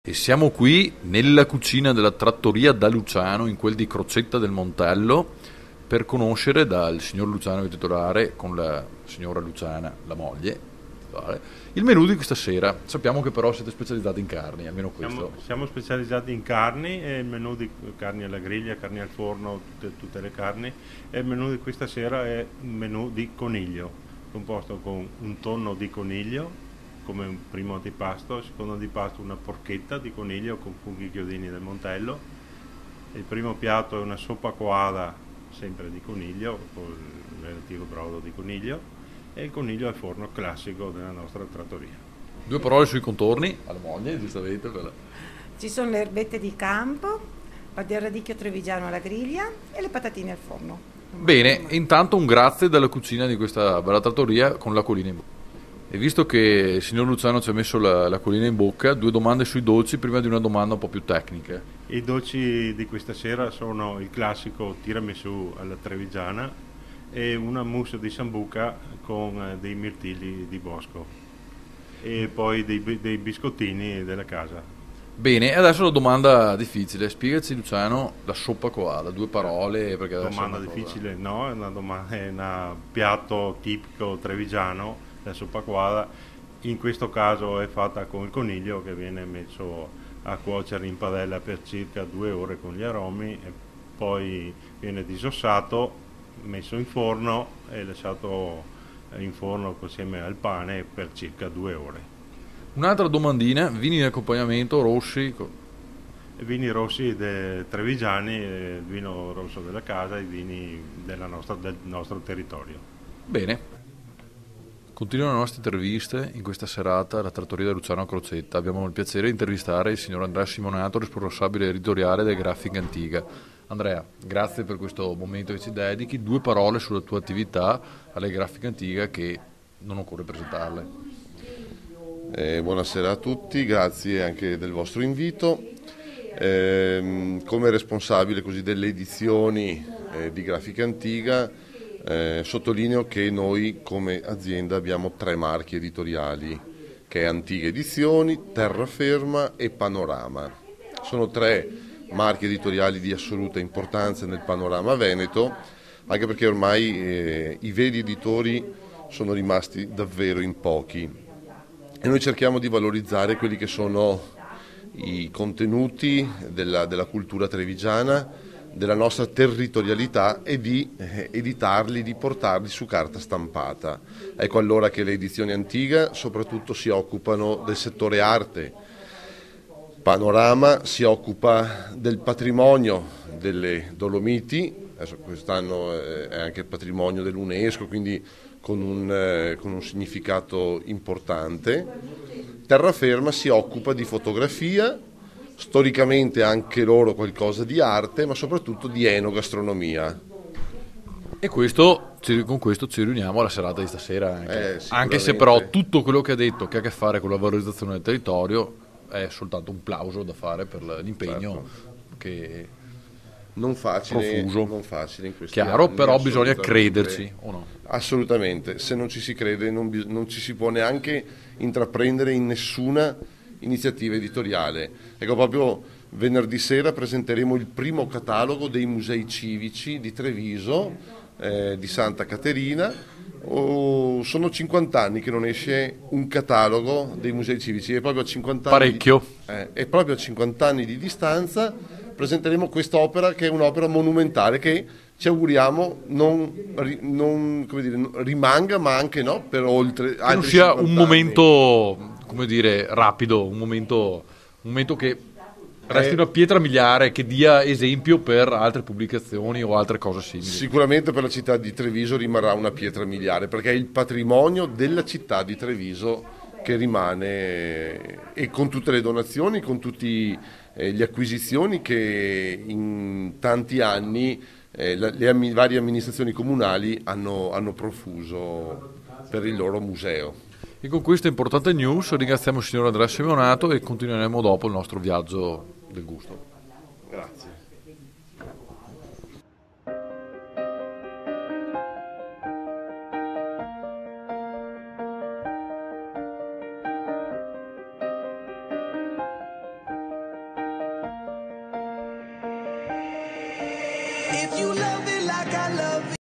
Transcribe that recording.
E siamo qui nella cucina della trattoria da Luciano, in quel di Crocetta del Montello, per conoscere dal signor Luciano, il titolare, con la signora Luciana, la moglie, titolare, il menù di questa sera. Sappiamo che però siete specializzati in carni, almeno Siamo, questo. siamo specializzati in carni, e il menù di carni alla griglia, carni al forno, tutte le carni. E il menù di questa sera è un menù di coniglio, composto con un tonno di coniglio come un primo antipasto, secondo antipasto una porchetta di coniglio con funghi chiodini del Montello. Il primo piatto è una soppa coada, sempre di coniglio, con il relativo brodo di coniglio, e il coniglio al forno classico della nostra trattoria. Due parole sui contorni, alla moglie, giustamente. Ci sono le erbette di campo, il radicchio trevigiano alla griglia e le patatine al forno. Non mancano Bene, mai. intanto un grazie dalla cucina di questa bella trattoria con l'acquolina in bocca. E visto che il signor Luciano ci ha messo l'acquolina in bocca, due domande sui dolci prima di una domanda un po' più tecnica. I dolci di questa sera sono il classico tiramisù alla trevigiana e una mousse di sambuca con dei mirtilli di bosco e poi dei biscottini della casa. Bene, e adesso la domanda difficile. Spiegaci, Luciano, la soppa coada, due parole, perché adesso è Domanda una cosa. difficile, no? È un piatto tipico trevigiano, la soppa quadra. In questo caso è fatta con il coniglio che viene messo a cuocere in padella per circa 2 ore con gli aromi e poi viene disossato, messo in forno e lasciato in forno insieme al pane per circa 2 ore. Un'altra domandina, vini in accompagnamento, rossi. Vini rossi trevigiani, il vino rosso della casa, i vini del nostro territorio. Bene. Continuano le nostre interviste in questa serata alla trattoria di Luciano a Crocetta. Abbiamo il piacere di intervistare il signor Andrea Simonato, responsabile editoriale del Grafica Antiga. Andrea, grazie per questo momento che ci dedichi. Due parole sulla tua attività alle Grafica Antiga che non occorre presentarle. Buonasera a tutti, grazie anche del vostro invito. Come responsabile così delle edizioni di Grafica Antiga, sottolineo che noi come azienda abbiamo 3 marchi editoriali, che è Antiga Edizioni, Terraferma e Panorama. Sono 3 marchi editoriali di assoluta importanza nel panorama veneto, anche perché ormai i veri editori sono rimasti davvero in pochi. E noi cerchiamo di valorizzare quelli che sono i contenuti della cultura trevigiana, della nostra territorialità e di editarli, di portarli su carta stampata. Ecco allora che le edizioni Antiga soprattutto si occupano del settore arte, Panorama si occupa del patrimonio delle Dolomiti, adesso quest'anno è anche patrimonio dell'UNESCO, quindi con un significato importante. Terraferma si occupa di fotografia, storicamente anche loro qualcosa di arte, ma soprattutto di enogastronomia. E con questo ci riuniamo alla serata di stasera anche se però Sicuramente tutto quello che ha detto che ha a che fare con la valorizzazione del territorio è soltanto un plauso da fare per l'impegno certo, che non profuso. facile in questi Chiaro, anni, però bisogna assolutamente. crederci, o no? Assolutamente, se non ci si crede non ci si può neanche intraprendere in nessuna iniziativa editoriale. Ecco, proprio venerdì sera presenteremo il primo catalogo dei musei civici di Treviso, di Santa Caterina. Sono 50 anni che non esce un catalogo dei musei civici e proprio a 50 anni Parecchio. e proprio a 50 anni di distanza presenteremo quest'opera che è un'opera monumentale che ci auguriamo come dire, non rimanga, ma anche no, per oltre Che non altri sia un 50 anni. momento, come dire, rapido, un momento che resti È una pietra miliare, che dia esempio per altre pubblicazioni o altre cose simili. sicuramente per la città di Treviso rimarrà una pietra miliare, perché è il patrimonio della città di Treviso che rimane, e con tutte le donazioni, con tutte le acquisizioni che in tanti anni le varie amministrazioni comunali hanno profuso per il loro museo. E con questa importante news ringraziamo il signor Andrea Simonato e continueremo dopo il nostro viaggio del gusto. Grazie. If you love it like I love it.